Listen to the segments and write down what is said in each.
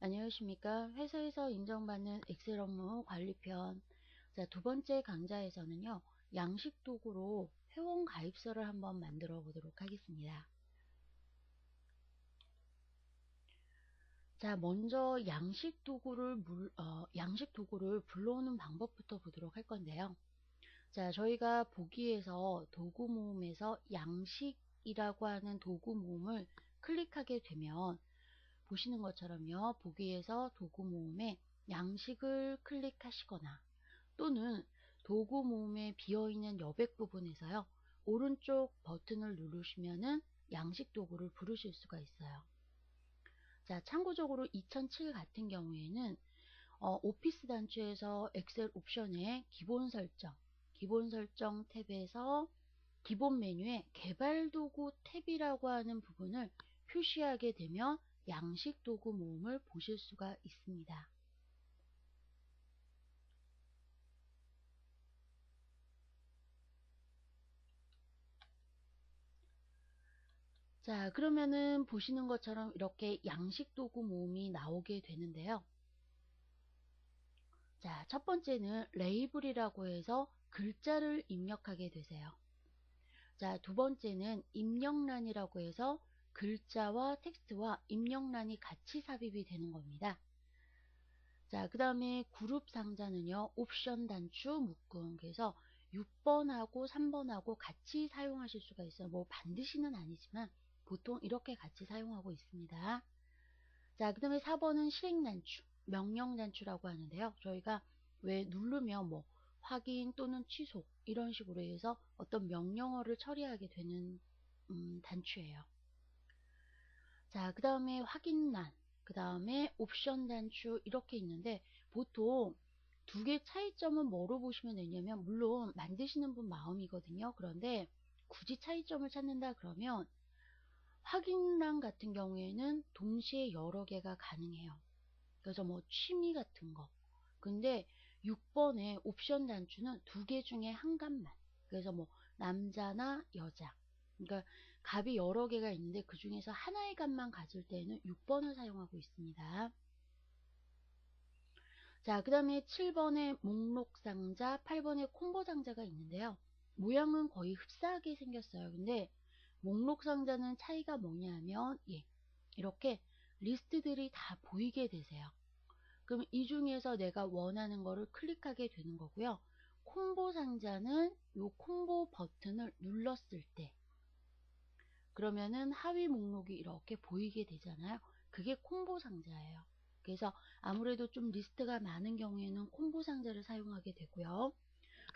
안녕하십니까. 회사에서 인정받는 엑셀 업무 관리편. 자, 두 번째 강좌에서는요, 양식 도구로 회원 가입서를 한번 만들어 보도록 하겠습니다. 자, 먼저 양식 도구를 불러오는 방법부터 보도록 할 건데요. 자, 저희가 보기에서 도구 모음에서 양식이라고 하는 도구 모음을 클릭하게 되면 보시는 것처럼요. 보기에서 도구 모음에 양식을 클릭하시거나 또는 도구 모음에 비어있는 여백 부분에서요. 오른쪽 버튼을 누르시면은 양식 도구를 부르실 수가 있어요. 자, 참고적으로 2007 같은 경우에는 오피스 단추에서 엑셀 옵션에 기본 설정 탭에서 기본 메뉴에 개발 도구 탭이라고 하는 부분을 표시하게 되면 양식 도구 모음을 보실 수가 있습니다. 자, 그러면은 보시는 것처럼 이렇게 양식 도구 모음이 나오게 되는데요. 자, 첫 번째는 레이블이라고 해서 글자를 입력하게 되세요. 자, 두 번째는 입력란이라고 해서 글자와 텍스트와 입력란이 같이 삽입이 되는 겁니다. 자, 그 다음에 그룹 상자는요, 옵션 단추 묶음. 그래서 6번하고 3번하고 같이 사용하실 수가 있어요. 뭐 반드시는 아니지만 보통 이렇게 같이 사용하고 있습니다. 자, 그 다음에 4번은 실행 단추, 명령 단추라고 하는데요. 저희가 왜 누르면 뭐 확인 또는 취소 이런 식으로 해서 어떤 명령어를 처리하게 되는 단추예요. 자, 그 다음에 확인란, 그 다음에 옵션 단추 이렇게 있는데 보통 두 개 차이점은 뭐로 보시면 되냐면 물론 만드시는 분 마음이거든요. 그런데 굳이 차이점을 찾는다 그러면 확인란 같은 경우에는 동시에 여러 개가 가능해요. 그래서 뭐 취미 같은 거. 근데 6번의 옵션 단추는 두 개 중에 한 값만. 그래서 뭐 남자나 여자. 그러니까 값이 여러 개가 있는데 그 중에서 하나의 값만 가질 때에는 6번을 사용하고 있습니다. 자, 그 다음에 7번에 목록 상자, 8번에 콤보 상자가 있는데요. 모양은 거의 흡사하게 생겼어요. 근데 목록 상자는 차이가 뭐냐면 이렇게 리스트들이 다 보이게 되세요. 그럼 이 중에서 내가 원하는 거를 클릭하게 되는 거고요. 콤보 상자는 이 콤보 버튼을 눌렀을 때 그러면은 하위 목록이 이렇게 보이게 되잖아요. 그게 콤보 상자예요. 그래서 아무래도 좀 리스트가 많은 경우에는 콤보 상자를 사용하게 되고요.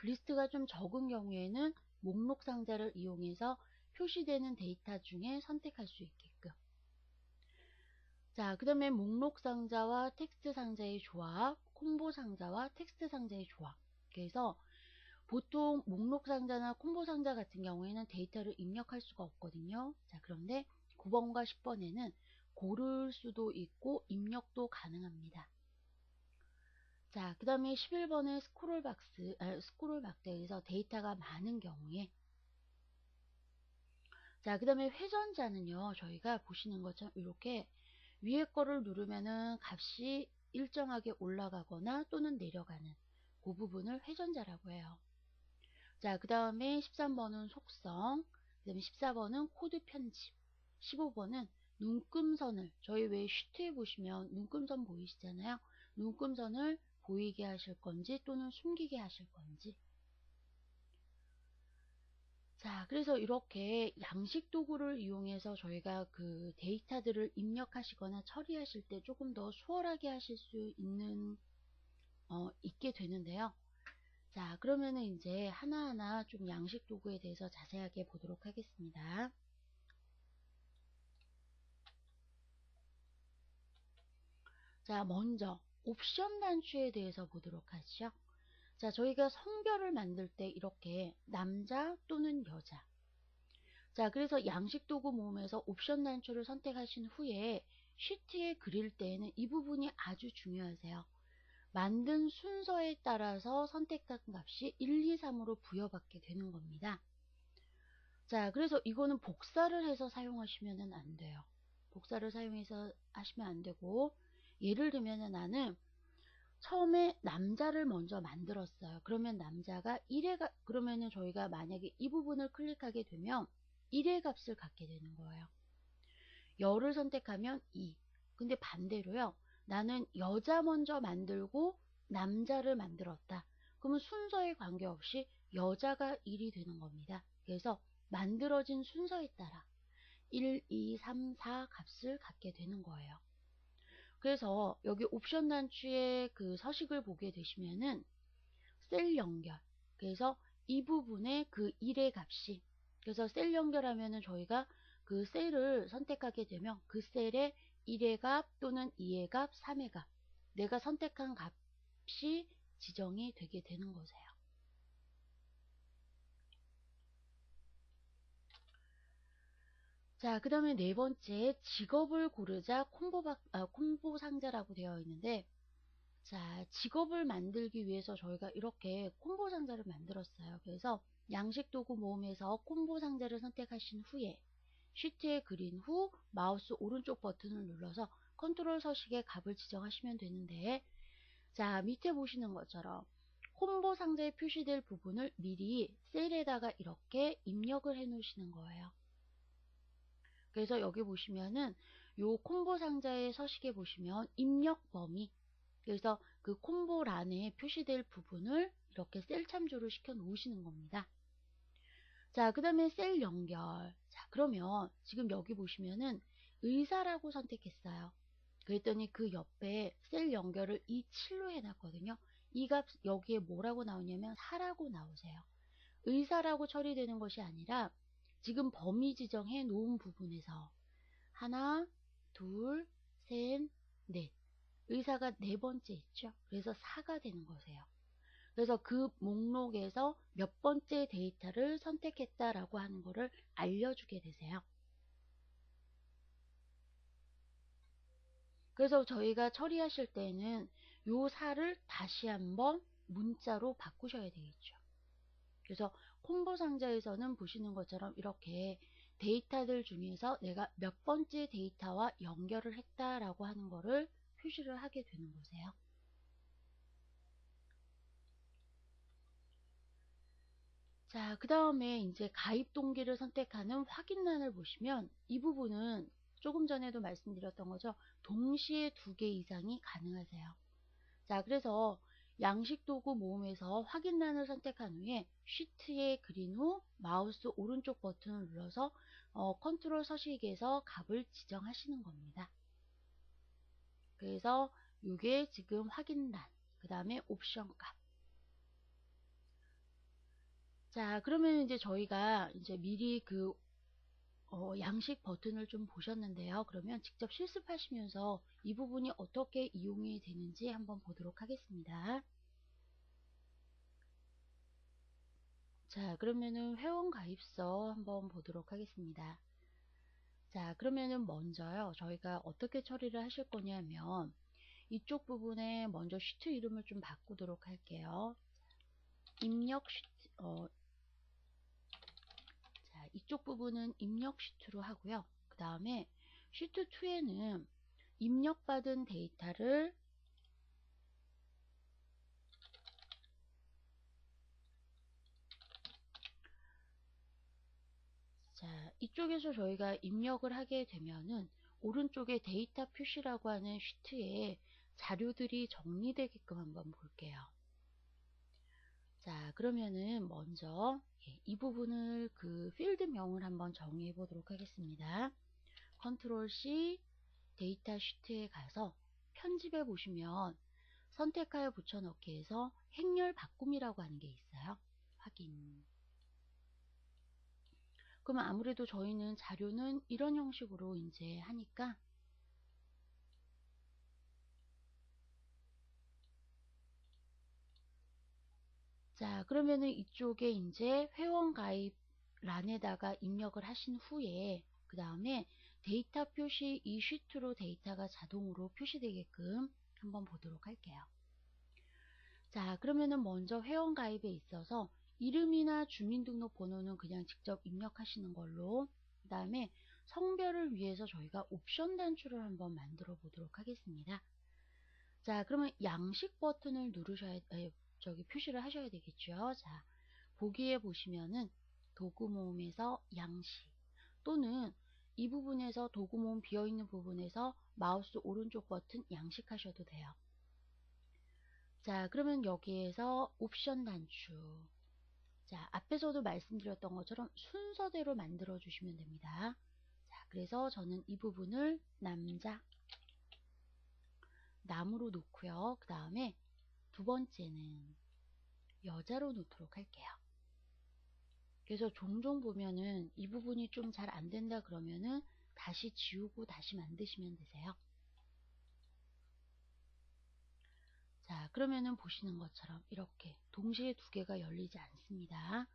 리스트가 좀 적은 경우에는 목록 상자를 이용해서 표시되는 데이터 중에 선택할 수 있게끔. 자, 그 다음에 목록 상자와 텍스트 상자의 조합, 콤보 상자와 텍스트 상자의 조합. 그래서 보통 목록 상자나 콤보 상자 같은 경우에는 데이터를 입력할 수가 없거든요. 자, 그런데 9번과 10번에는 고를 수도 있고 입력도 가능합니다. 자, 그 다음에 11번의 스크롤 박스에서 데이터가 많은 경우에 자, 그 다음에 회전자는요, 저희가 보시는 것처럼 이렇게 위에 거를 누르면은 값이 일정하게 올라가거나 또는 내려가는 그 부분을 회전자라고 해요. 자, 그 다음에 13번은 속성, 그 다음에 14번은 코드 편집, 15번은 눈금선을, 저희 왜 슈트에 보시면 눈금선 보이시잖아요. 눈금선을 보이게 하실 건지 또는 숨기게 하실 건지. 자, 그래서 이렇게 양식 도구를 이용해서 저희가 그 데이터들을 입력하시거나 처리하실 때 조금 더 수월하게 하실 수 있게 되는데요. 자, 그러면은 이제 하나하나 좀 양식 도구에 대해서 자세하게 보도록 하겠습니다. 자, 먼저 옵션 단추에 대해서 보도록 하죠. 자, 저희가 성별을 만들 때 이렇게 남자 또는 여자. 자, 그래서 양식 도구 모음에서 옵션 단추를 선택하신 후에 시트에 그릴 때에는 이 부분이 아주 중요하세요. 만든 순서에 따라서 선택한 값이 1, 2, 3으로 부여받게 되는 겁니다. 자, 그래서 이거는 복사를 해서 사용하시면 안 돼요. 복사를 사용해서 하시면 안 되고 예를 들면 나는 처음에 남자를 먼저 만들었어요. 그러면 남자가 1의 그러면은 저희가 만약에 이 부분을 클릭하게 되면 1의 값을 갖게 되는 거예요. 여를 선택하면 2. 근데 반대로요. 나는 여자 먼저 만들고 남자를 만들었다. 그러면 순서에 관계없이 여자가 1이 되는 겁니다. 그래서 만들어진 순서에 따라 1, 2, 3, 4 값을 갖게 되는 거예요. 그래서 여기 옵션 단추의 그 서식을 보게 되시면은 셀 연결. 그래서 이 부분에 그 1의 값이, 그래서 셀 연결하면은 저희가 그 셀을 선택하게 되면 그 셀에 1의 값 또는 2의 값, 3의 값, 내가 선택한 값이 지정이 되게 되는 거세요. 자, 그 다음에 네 번째, 직업을 고르자 콤보 상자라고 되어 있는데, 자, 직업을 만들기 위해서 저희가 이렇게 콤보 상자를 만들었어요. 그래서 양식 도구 모음에서 콤보 상자를 선택하신 후에 시트에 그린 후 마우스 오른쪽 버튼을 눌러서 컨트롤 서식의 값을 지정하시면 되는데, 자, 밑에 보시는 것처럼 콤보 상자에 표시될 부분을 미리 셀에다가 이렇게 입력을 해 놓으시는 거예요. 그래서 여기 보시면은 요 콤보 상자의 서식에 보시면 입력 범위, 그래서 그 콤보란에 표시될 부분을 이렇게 셀 참조를 시켜 놓으시는 겁니다. 자, 그 다음에 셀 연결. 자, 그러면 지금 여기 보시면은 의사라고 선택했어요. 그랬더니 그 옆에 셀 연결을 27로 해놨거든요. 이 값 여기에 뭐라고 나오냐면 4라고 나오세요. 의사라고 처리되는 것이 아니라 지금 범위 지정해 놓은 부분에서 하나, 둘, 셋, 넷. 의사가 네 번째 있죠. 그래서 4가 되는 거세요. 그래서 그 목록에서 몇 번째 데이터를 선택했다라고 하는 거를 알려주게 되세요. 그래서 저희가 처리하실 때는 요 4를 다시 한번 문자로 바꾸셔야 되겠죠. 그래서 콤보 상자에서는 보시는 것처럼 이렇게 데이터들 중에서 내가 몇 번째 데이터와 연결을 했다라고 하는 거를 표시를 하게 되는 거세요. 자, 그 다음에 이제 가입 동기를 선택하는 확인란을 보시면 이 부분은 조금 전에도 말씀드렸던 거죠. 동시에 2개 이상이 가능하세요. 자, 그래서 양식 도구 모음에서 확인란을 선택한 후에 쉬트에 그린 후 마우스 오른쪽 버튼을 눌러서 컨트롤 서식에서 값을 지정하시는 겁니다. 그래서 이게 지금 확인란, 그 다음에 옵션 값. 자, 그러면 이제 저희가 이제 미리 그 양식 버튼을 좀 보셨는데요. 그러면 직접 실습하시면서 이 부분이 어떻게 이용이 되는지 한번 보도록 하겠습니다. 자, 그러면은 회원 가입서 한번 보도록 하겠습니다. 자, 그러면은 먼저요. 저희가 어떻게 처리를 하실 거냐면 이쪽 부분에 먼저 시트 이름을 좀 바꾸도록 할게요. 입력 시트, 자, 이쪽 부분은 입력 시트로 하고요. 그 다음에 시트 2에는 입력받은 데이터를 자, 이쪽에서 저희가 입력을 하게 되면은 오른쪽에 데이터 표시라고 하는 시트에 자료들이 정리되게끔 한번 볼게요. 자, 그러면은 먼저 이 부분을 그 필드명을 한번 정의해 보도록 하겠습니다. 컨트롤 C 데이터 시트에 가서 편집해 보시면 선택하여 붙여넣기에서 행렬 바꿈이라고 하는 게 있어요. 확인. 그러면 아무래도 저희는 자료는 이런 형식으로 이제 하니까 자, 그러면은 이쪽에 이제 회원 가입 란에다가 입력을 하신 후에 그 다음에 데이터 표시 이 시트로 데이터가 자동으로 표시되게끔 한번 보도록 할게요. 자, 그러면은 먼저 회원 가입에 있어서 이름이나 주민등록번호는 그냥 직접 입력하시는 걸로, 그 다음에 성별을 위해서 저희가 옵션 단추를 한번 만들어 보도록 하겠습니다. 자, 그러면 양식 버튼을 누르셔야, 표시를 하셔야 되겠죠. 자, 보기에 보시면은 도구 모음에서 양식 또는 이 부분에서 도구 모음 비어있는 부분에서 마우스 오른쪽 버튼 양식하셔도 돼요. 자, 그러면 여기에서 옵션 단축. 자, 앞에서도 말씀드렸던 것처럼 순서대로 만들어 주시면 됩니다. 자, 그래서 저는 이 부분을 남으로 놓고요. 그 다음에 두 번째는 여자로 놓도록 할게요. 그래서 종종 보면은 이 부분이 좀 잘 안 된다 그러면은 다시 지우고 다시 만드시면 되세요. 자, 그러면은 보시는 것처럼 이렇게 동시에 두 개가 열리지 않습니다.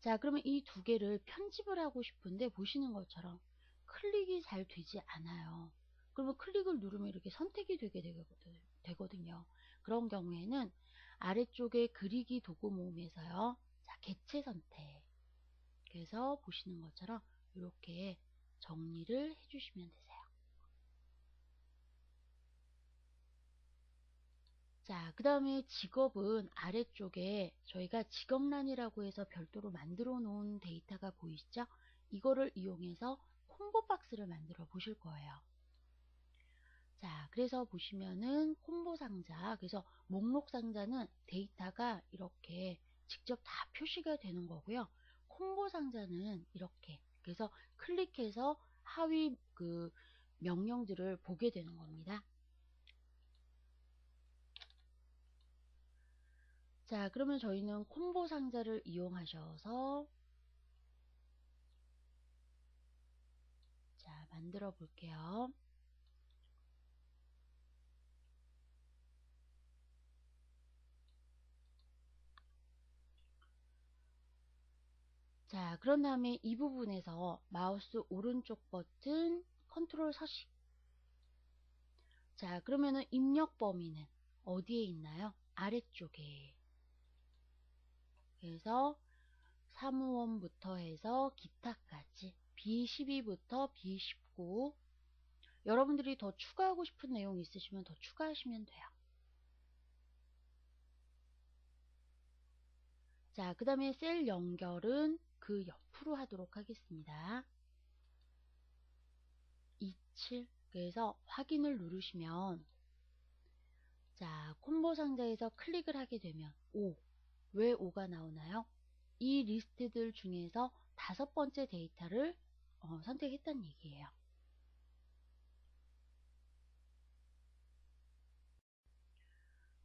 자, 그러면 이 두 개를 편집을 하고 싶은데 보시는 것처럼 클릭이 잘 되지 않아요. 그러면 클릭을 누르면 이렇게 선택이 되게 되거든요. 그런 경우에는 아래쪽에 그리기 도구 모음에서요. 자, 객체 선택. 그래서 보시는 것처럼 이렇게 정리를 해주시면 되세요. 자, 그 다음에 직업은 아래쪽에 저희가 직업란이라고 해서 별도로 만들어 놓은 데이터가 보이시죠? 이거를 이용해서 콤보 박스를 만들어 보실 거예요. 자, 그래서 보시면은 콤보 상자, 그래서 목록 상자는 데이터가 이렇게 직접 다 표시가 되는 거고요. 콤보 상자는 이렇게, 그래서 클릭해서 하위 그 명령들을 보게 되는 겁니다. 자, 그러면 저희는 콤보 상자를 이용하셔서 자, 만들어 볼게요. 자, 그런 다음에 이 부분에서 마우스 오른쪽 버튼 컨트롤 서식. 자, 그러면은 입력 범위는 어디에 있나요? 아래쪽에. 그래서 사무원부터 해서 기타까지 B12부터 B19 여러분들이 더 추가하고 싶은 내용 있으시면 더 추가하시면 돼요. 자, 그 다음에 셀 연결은 그 옆으로 하도록 하겠습니다. 27 그래서 확인을 누르시면 자, 콤보 상자에서 클릭을 하게 되면 5 왜 5가 나오나요? 이 리스트들 중에서 5번째 데이터를 선택했다는 얘기예요.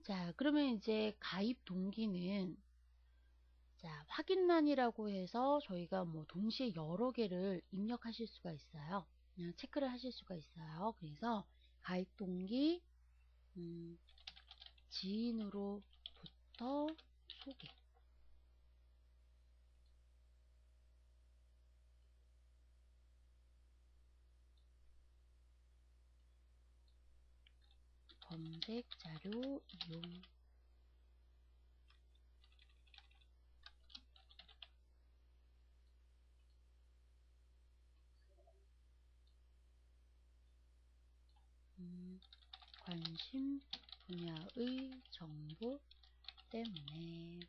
자, 그러면 이제 가입 동기는 자, 확인란이라고 해서 저희가 뭐 동시에 여러 개를 입력하실 수가 있어요. 체크를 하실 수가 있어요. 그래서 가입 동기 지인으로부터 소개 검색 자료 이용 관심 분야의 정보 때문에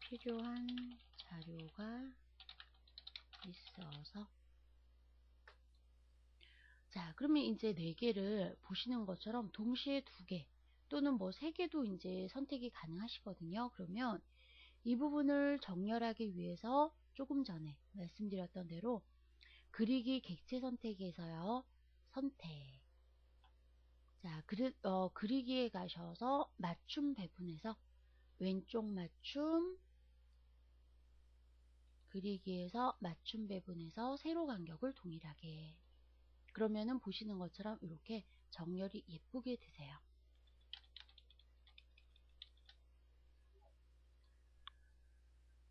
필요한 자료가 있어서 자, 그러면 이제 4개를 보시는 것처럼 동시에 2개 또는 뭐 3개도 이제 선택이 가능하시거든요. 그러면 이 부분을 정렬하기 위해서 조금 전에 말씀드렸던 대로 그리기 객체 선택에서요. 선택. 자, 그리기에 가셔서 맞춤 배분에서 왼쪽 맞춤 그리기에서 맞춤 배분에서 세로 간격을 동일하게 그러면은 보시는 것처럼 이렇게 정렬이 예쁘게 되세요.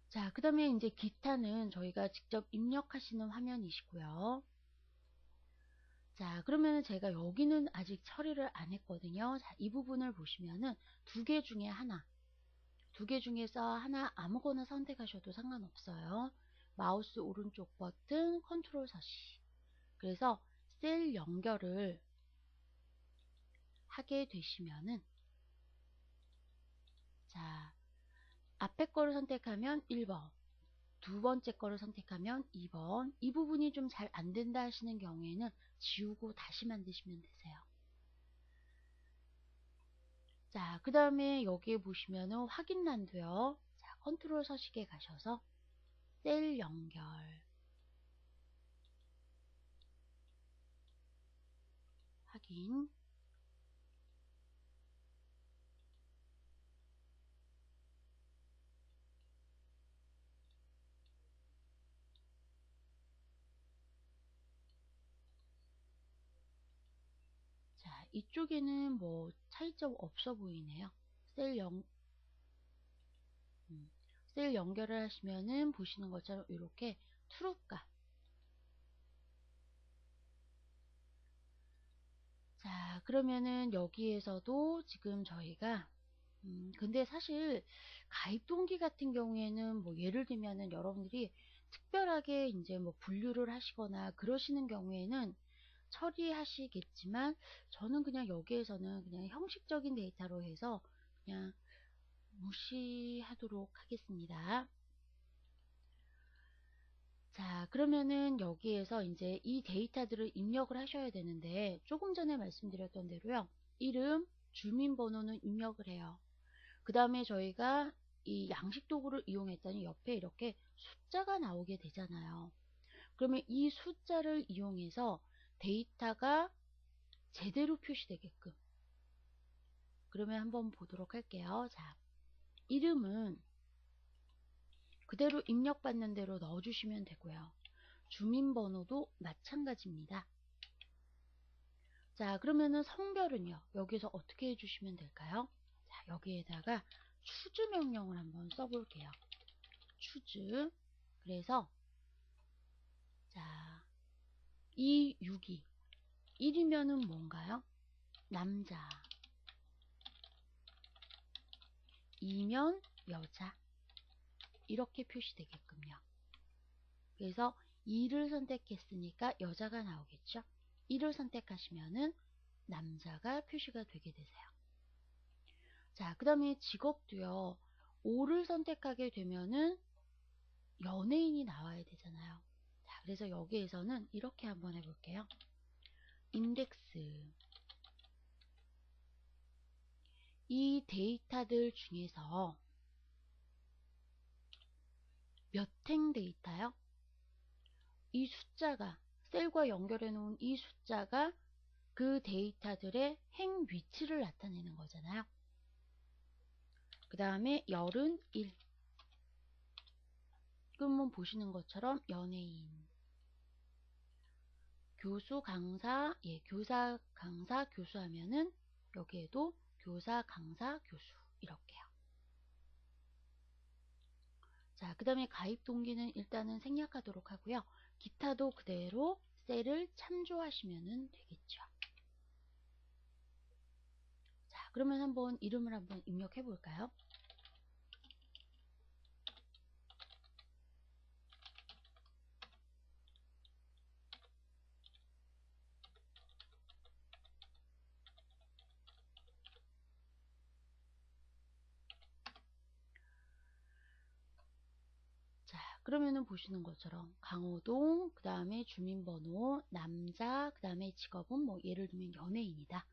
자, 그 다음에 이제 기타는 저희가 직접 입력하시는 화면이시고요. 자, 그러면 제가 여기는 아직 처리를 안 했거든요. 자, 이 부분을 보시면은 두 개 중에 하나, 두 개 중에서 하나 아무거나 선택하셔도 상관없어요. 마우스 오른쪽 버튼 컨트롤 서시. 그래서 셀 연결을 하게 되시면은, 자, 앞에 거를 선택하면 1번, 두 번째 거를 선택하면 2번. 이 부분이 좀 잘 안 된다 하시는 경우에는 지우고 다시 만드시면 되세요. 자, 그 다음에 여기에 보시면은 확인란도요. 자, 컨트롤 서식에 가셔서 셀 연결, 확인. 자, 이쪽에는 뭐 차이점 없어 보이네요. 셀 연, 음, 셀 연결을 하시면은 보시는 것처럼 이렇게 트루값. 자, 그러면은 여기에서도 지금 저희가 근데 사실 가입 동기 같은 경우에는 뭐 예를 들면은 여러분들이 특별하게 이제 뭐 분류를 하시거나 그러시는 경우에는 처리하시겠지만, 저는 그냥 여기에서는 그냥 형식적인 데이터로 해서 그냥 무시하도록 하겠습니다. 자, 그러면은 여기에서 이제 이 데이터들을 입력을 하셔야 되는데, 조금 전에 말씀드렸던 대로요. 이름, 주민번호는 입력을 해요. 그 다음에 저희가 이 양식 도구를 이용했더니 옆에 이렇게 숫자가 나오게 되잖아요. 그러면 이 숫자를 이용해서 데이터가 제대로 표시되게끔, 그러면 한번 보도록 할게요. 자, 이름은 그대로 입력받는 대로 넣어주시면 되고요. 주민번호도 마찬가지입니다. 자, 그러면은 성별은요, 여기서 어떻게 해주시면 될까요? 자, 여기에다가 추즈 명령을 한번 써볼게요. 추즈. 그래서 자, 2, 6이 1이면은 뭔가요? 남자. 2면 여자. 이렇게 표시되게끔요. 그래서 2를 선택했으니까 여자가 나오겠죠. 1을 선택하시면은 남자가 표시가 되게 되세요. 자, 그 다음에 직업도요. 5를 선택하게 되면은 연예인이 나와야 되잖아요. 자, 그래서 여기에서는 이렇게 한번 해볼게요. 인덱스. 이 데이터들 중에서 몇 행 데이터요? 이 숫자가, 셀과 연결해 놓은 이 숫자가 그 데이터들의 행 위치를 나타내는 거잖아요. 그 다음에 열은 1. 그러면 보시는 것처럼 연예인, 교수, 강사, 예, 교사, 강사, 교수 하면은 여기에도 교사, 강사, 교수 이렇게요. 자, 그 다음에 가입 동기는 일단은 생략하도록 하고요. 기타도 그대로 셀을 참조하시면 되겠죠. 자, 그러면 한번 이름을 한번 입력해 볼까요? 자, 그러면은 보시는 것처럼 강호동, 그 다음에 주민번호, 남자, 그 다음에 직업은 뭐 예를 들면 연예인이다.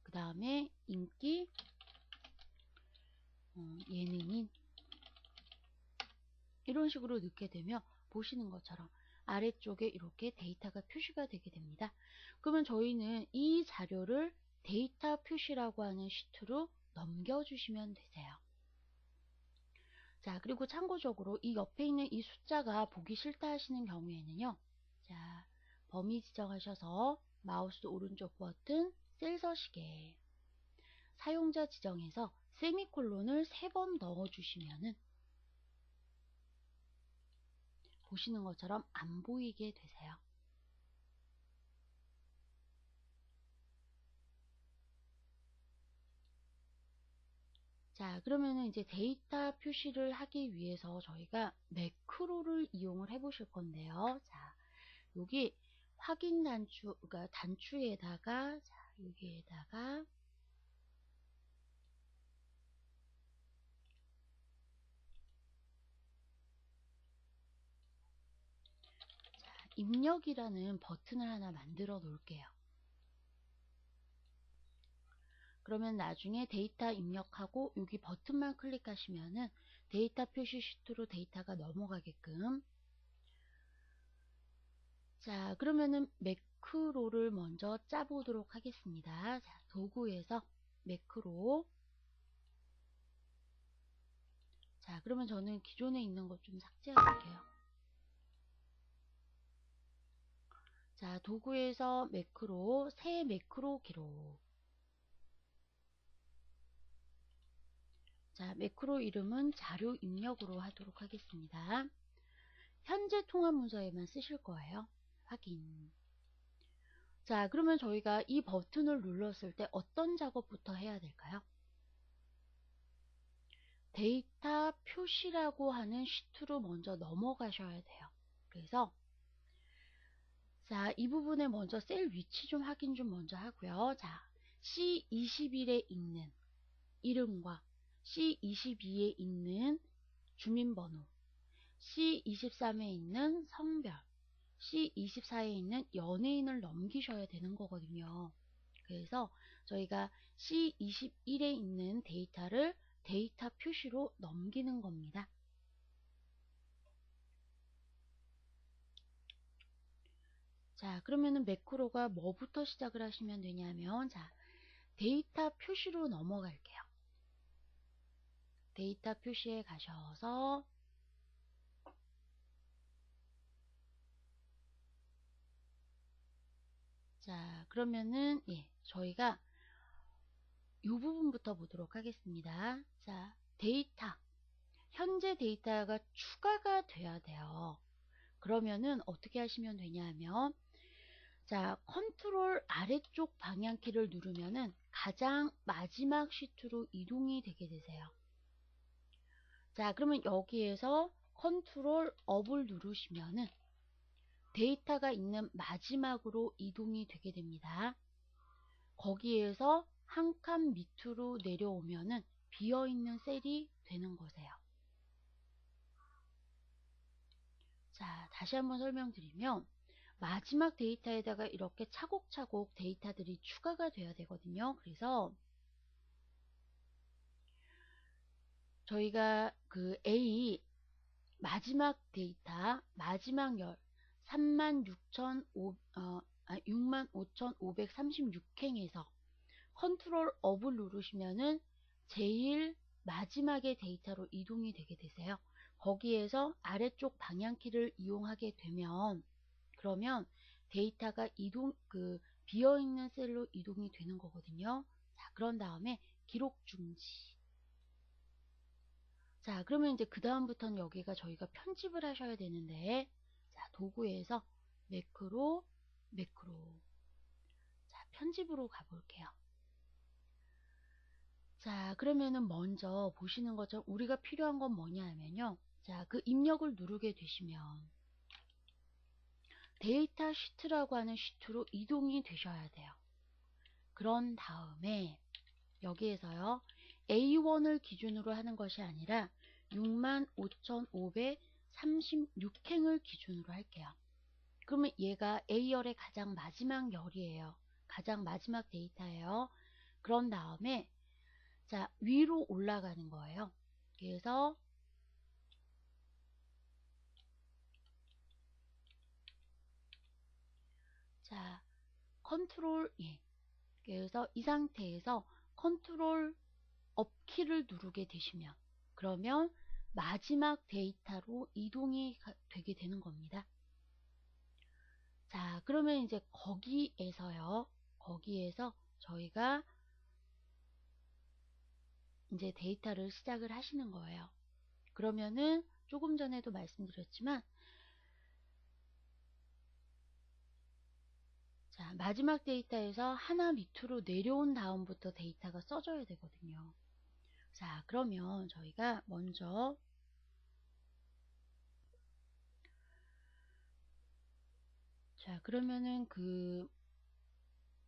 그 다음에 인기, 예능인. 이런 식으로 넣게 되면 보시는 것처럼 아래쪽에 이렇게 데이터가 표시가 되게 됩니다. 그러면 저희는 이 자료를 데이터 표시라고 하는 시트로 넘겨주시면 되세요. 자, 그리고 참고적으로 이 옆에 있는 이 숫자가 보기 싫다 하시는 경우에는요. 자, 범위 지정하셔서 마우스 오른쪽 버튼 셀 서식에 사용자 지정해서 세미콜론을 3번 넣어주시면은 보시는 것처럼 안 보이게 되세요. 자, 그러면은 이제 데이터 표시를 하기 위해서 저희가 매크로를 이용을 해 보실 건데요. 자, 여기 확인 단추, 그러니까 단추에다가, 자, 여기에다가, 입력이라는 버튼을 하나 만들어 놓을게요. 그러면 나중에 데이터 입력하고 여기 버튼만 클릭하시면은 데이터 표시 시트로 데이터가 넘어가게끔. 자, 그러면은 매크로를 먼저 짜보도록 하겠습니다. 자, 도구에서 매크로. 자, 그러면 저는 기존에 있는 것 좀 삭제할게요. 자, 도구에서 매크로, 새 매크로 기록. 자, 매크로 이름은 자료 입력으로 하도록 하겠습니다. 현재 통합 문서에만 쓰실 거예요. 확인. 자, 그러면 저희가 이 버튼을 눌렀을 때 어떤 작업부터 해야 될까요? 데이터 표시라고 하는 시트로 먼저 넘어가셔야 돼요. 그래서 자, 이 부분에 먼저 셀 위치 좀 확인 좀 먼저 하고요. 자, C21에 있는 이름과 C22에 있는 주민번호, C23에 있는 성별, C24에 있는 연예인을 넘기셔야 되는 거거든요. 그래서 저희가 C21에 있는 데이터를 데이터 표시로 넘기는 겁니다. 자, 그러면은 매크로가 뭐부터 시작을 하시면 되냐면, 자, 데이터 표시로 넘어갈게요. 데이터 표시에 가셔서, 자, 그러면은, 예, 저희가 이 부분부터 보도록 하겠습니다. 자, 데이터. 현재 데이터가 추가가 돼야 돼요. 그러면은 어떻게 하시면 되냐면, 자, 컨트롤 아래쪽 방향키를 누르면은 가장 마지막 시트로 이동이 되게 되세요. 자, 그러면 여기에서 컨트롤 업을 누르시면은 데이터가 있는 마지막으로 이동이 되게 됩니다. 거기에서 한 칸 밑으로 내려오면은 비어있는 셀이 되는 거세요. 자, 다시 한번 설명드리면 마지막 데이터에다가 이렇게 차곡차곡 데이터들이 추가가 돼야 되거든요. 그래서 저희가 그 A 마지막 데이터 마지막 열 65,536행에서 컨트롤 업을 누르시면은 제일 마지막의 데이터로 이동이 되게 되세요. 거기에서 아래쪽 방향키를 이용하게 되면 그러면 데이터가 비어있는 셀로 이동이 되는 거거든요. 자, 그런 다음에 기록 중지. 자, 그러면 이제 그 다음부터는 여기가 저희가 편집을 하셔야 되는데, 자, 도구에서 매크로. 자, 편집으로 가볼게요. 자, 그러면은 먼저 보시는 것처럼 우리가 필요한 건 뭐냐 하면요. 자, 그 입력을 누르게 되시면 데이터 시트라고 하는 시트로 이동이 되셔야 돼요. 그런 다음에 여기에서요. A1을 기준으로 하는 것이 아니라 65,536행을 기준으로 할게요. 그러면 얘가 A열의 가장 마지막 열이에요. 가장 마지막 데이터예요. 그런 다음에 자, 위로 올라가는 거예요. 그래서 자, 컨트롤 예. 그래서 이 상태에서 컨트롤 업 키를 누르게 되시면 그러면 마지막 데이터로 이동이 되게 되는 겁니다. 자, 그러면 이제 거기에서 저희가 이제 데이터를 시작을 하시는 거예요. 그러면은 조금 전에도 말씀드렸지만 자, 마지막 데이터에서 하나 밑으로 내려온 다음부터 데이터가 써져야 되거든요. 자, 그러면 저희가 먼저 그러면은 그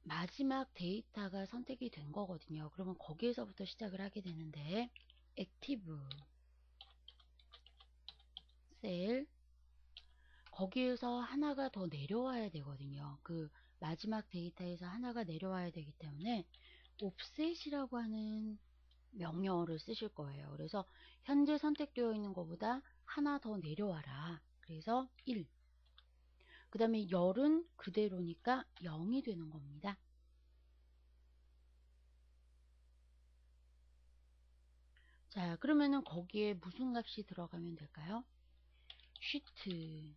마지막 데이터가 선택이 된 거거든요. 그러면 거기에서부터 시작을 하게 되는데 액티브 셀 거기에서 하나가 더 내려와야 되거든요. 그 마지막 데이터에서 하나가 내려와야 되기 때문에 offset이라고 하는 명령어를 쓰실 거예요. 그래서 현재 선택되어 있는 것보다 하나 더 내려와라. 그래서 1. 그 다음에 열은 그대로니까 0이 되는 겁니다. 자, 그러면은 거기에 무슨 값이 들어가면 될까요? 쉬트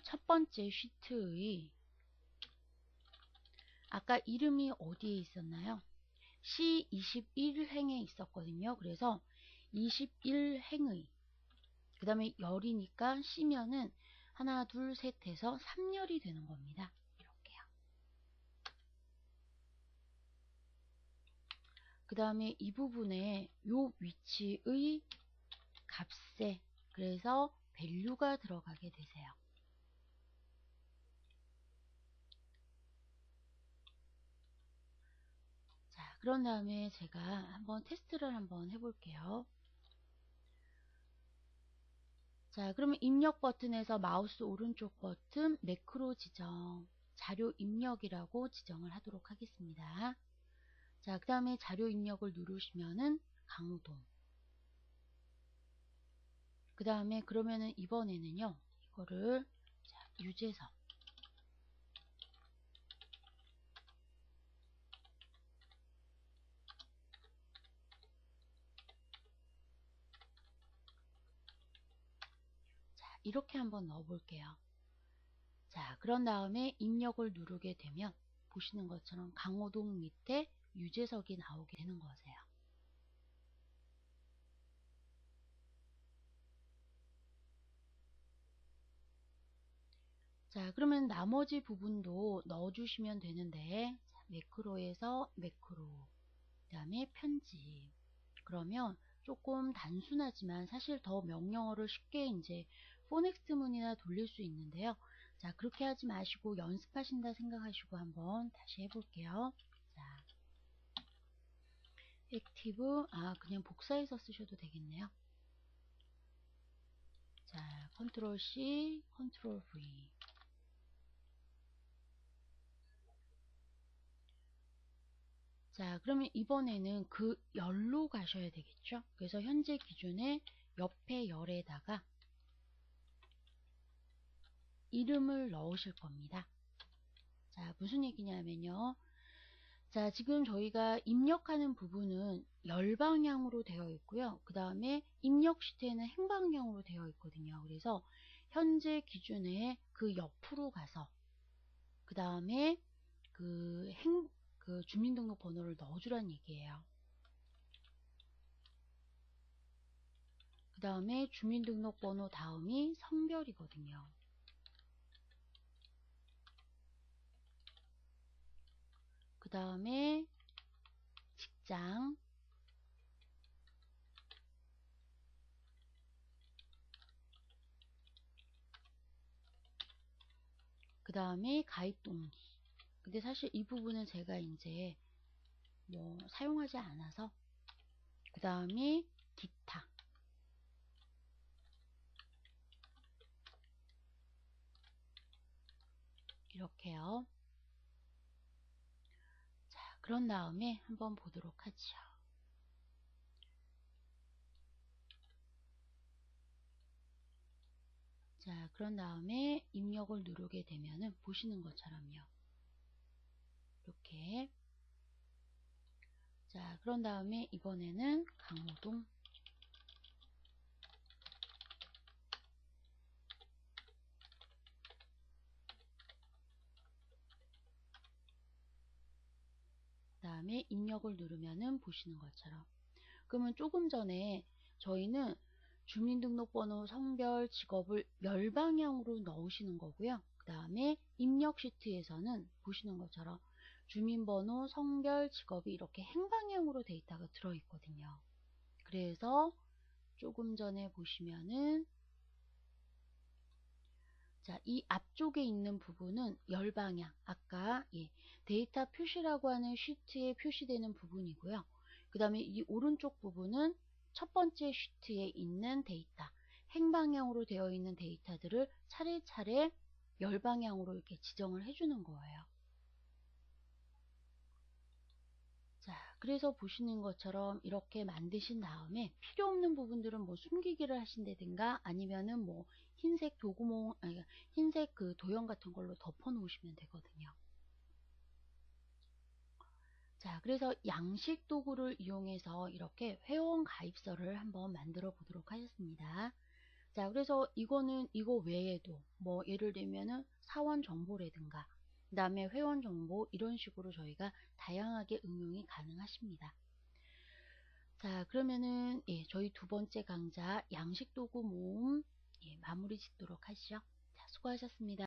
첫 번째 쉬트의 아까 이름이 어디에 있었나요? C21행에 있었거든요. 그래서 21행의 그 다음에 열이니까 C면은 하나 둘 셋 해서 3열이 되는 겁니다. 이렇게요. 그 다음에 이 부분에 요 위치의 값에 그래서 value가 들어가게 되세요. 자, 그런 다음에 제가 한번 테스트를 한번 해볼게요. 자, 그러면 입력 버튼에서 마우스 오른쪽 버튼 매크로 지정, 자료 입력이라고 지정을 하도록 하겠습니다. 자, 그 다음에 자료 입력을 누르시면은 강호동. 그 다음에 그러면은 이번에는요, 이거를 유재석. 자, 이렇게 한번 넣어 볼게요. 자, 그런 다음에 입력을 누르게 되면 보시는 것처럼 강호동 밑에 유재석이 나오게 되는 거세요. 자, 그러면 나머지 부분도 넣어주시면 되는데, 자, 매크로에서 매크로, 그 다음에 편집. 그러면 조금 단순하지만 사실 더 명령어를 쉽게 이제 포넥스트문이나 돌릴 수 있는데요. 자, 그렇게 하지 마시고 연습하신다 생각하시고 한번 다시 해볼게요. 자, 액티브, 그냥 복사해서 쓰셔도 되겠네요. 자, 컨트롤 C, 컨트롤 V. 자, 그러면 이번에는 그 열로 가셔야 되겠죠? 그래서 현재 기준에 옆에 열에다가 이름을 넣으실 겁니다. 자, 무슨 얘기냐면요. 자, 지금 저희가 입력하는 부분은 열 방향으로 되어 있고요. 그 다음에 입력 시트에는 행 방향으로 되어 있거든요. 그래서 현재 기준에 그 옆으로 가서 그 다음에 그 주민등록번호를 넣어주란 얘기예요. 그 다음에 주민등록번호 다음이 성별이거든요. 그 다음에 직장, 그 다음에 가입 동기. 근데 사실 이 부분은 제가 이제 뭐 사용하지 않아서 그 다음에 기타. 이렇게요. 자, 그런 다음에 한번 보도록 하죠. 자, 그런 다음에 입력을 누르게 되면은 보시는 것처럼요. 이렇게. 자, 그런 다음에 이번에는 강호동. 그 다음에 입력을 누르면은 보시는 것처럼. 그러면 조금 전에 저희는 주민등록번호, 성별, 직업을 열 방향으로 넣으시는 거고요. 그 다음에 입력 시트에서는 보시는 것처럼 주민번호, 성별, 직업이 이렇게 행방향으로 데이터가 들어있거든요. 그래서 조금 전에 보시면은 자, 이 앞쪽에 있는 부분은 열방향, 아까 데이터 표시라고 하는 시트에 표시되는 부분이고요. 그 다음에 이 오른쪽 부분은 첫 번째 시트에 있는 데이터, 행방향으로 되어 있는 데이터들을 차례차례 열방향으로 이렇게 지정을 해주는 거예요. 자, 그래서 보시는 것처럼 이렇게 만드신 다음에 필요 없는 부분들은 뭐 숨기기를 하신다든가 아니면은 뭐 흰색 도구몽, 아니, 흰색 그 도형 같은 걸로 덮어 놓으시면 되거든요. 자, 그래서 양식 도구를 이용해서 이렇게 회원 가입서를 한번 만들어 보도록 하겠습니다. 자, 그래서 이거는 이거 외에도 뭐 예를 들면은 사원 정보라든가 그 다음에 회원 정보 이런 식으로 저희가 다양하게 응용이 가능하십니다. 자, 그러면은 저희 두 번째 강좌 양식 도구 모음 마무리 짓도록 하시죠. 자, 수고하셨습니다.